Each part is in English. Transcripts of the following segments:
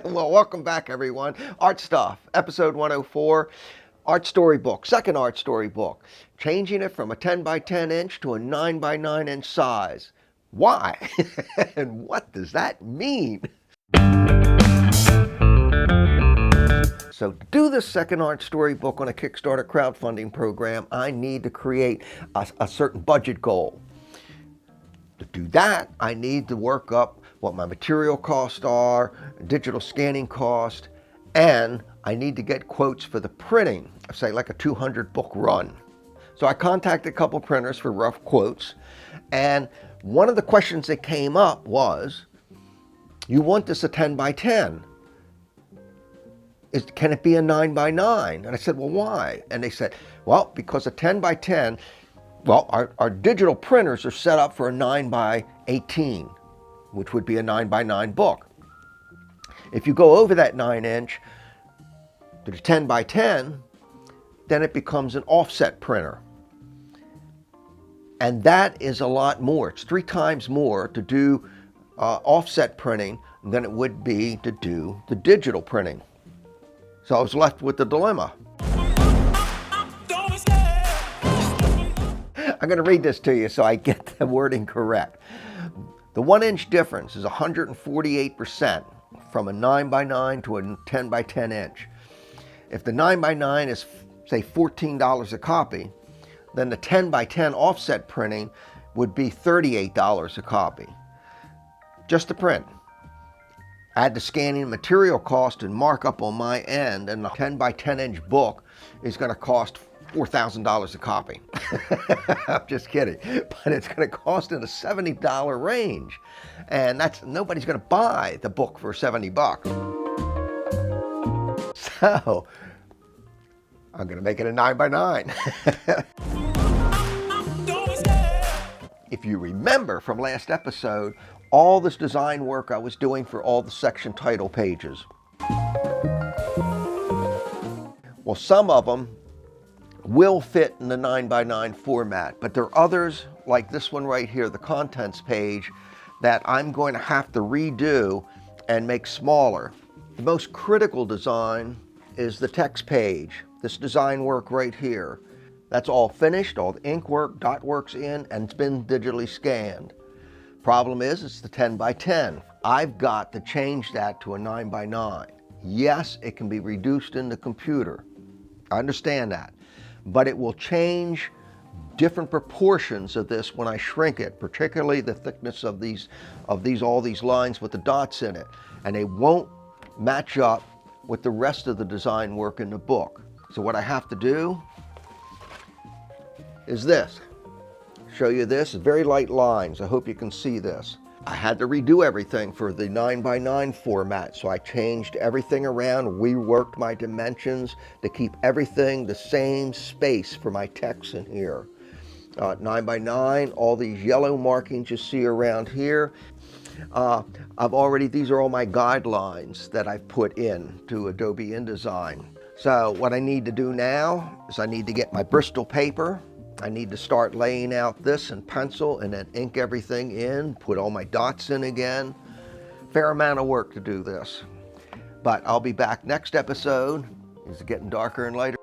Well, welcome back, everyone. Art Stuff, episode 104, Art Story book, second Art Story book, changing it from a 10 by 10 inch to a 9 by 9 inch size. Why? And what does that mean? So to do this second Art Story book on a Kickstarter crowdfunding program, I need to create a certain budget goal. To do that, I need to work up what my material costs are, digital scanning cost, and I need to get quotes for the printing, say like a 200 book run. So I contacted a couple printers for rough quotes, and one of the questions that came up was, you want this a 10 by 10? Can it be a 9 by 9? And I said, well, why? And they said, well, because a 10 by 10, well, our digital printers are set up for a 9 by 18, which would be a 9 by 9 book. If you go over that 9 inch to the 10 by 10, then it becomes an offset printer. And that is a lot more. It's 3 times more to do offset printing than it would be to do the digital printing. So I was left with the dilemma. I'm going to read this to you so I get the wording correct. The 1 inch difference is 148% from a 9 by 9 to a 10 by 10 inch. If the 9 by 9 is, say, $14 a copy, then the 10 by 10 offset printing would be $38 a copy, just to print. Add the scanning material cost and markup on my end, and the 10 by 10 inch book is going to cost $4,000 a copy. I'm just kidding, but it's going to cost in the $70 range, and nobody's going to buy the book for $70. So I'm going to make it a 9 by 9. If you remember from last episode, all this design work I was doing for all the section title pages. Well, some of them will fit in the 9 by 9 format, but there are others, like this one right here, the contents page, that I'm going to have to redo and make smaller. The most critical design is the text page, this design work right here. That's all finished, all the ink work, dot work's in, and it's been digitally scanned. Problem is, it's the 10 by 10. I've got to change that to a 9 by 9. Yes, it can be reduced in the computer. I understand that. But it will change different proportions of this when I shrink it, particularly the thickness of all these lines with the dots in it. And they won't match up with the rest of the design work in the book. So what I have to do is this. Show you this, very light lines. I hope you can see this. I had to redo everything for the 9 by 9 format, so I changed everything around, reworked my dimensions to keep everything the same space for my text in here. 9 by 9, all these yellow markings you see around here. These are all my guidelines that I've put in to Adobe InDesign. So what I need to do now is I need to get my Bristol paper. I need to start laying out this in pencil and then ink everything in, put all my dots in again. Fair amount of work to do this. But I'll be back next episode. Is it getting darker and lighter?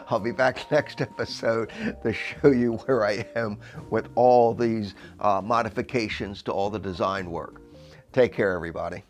I'll be back next episode to show you where I am with all these modifications to all the design work. Take care, everybody.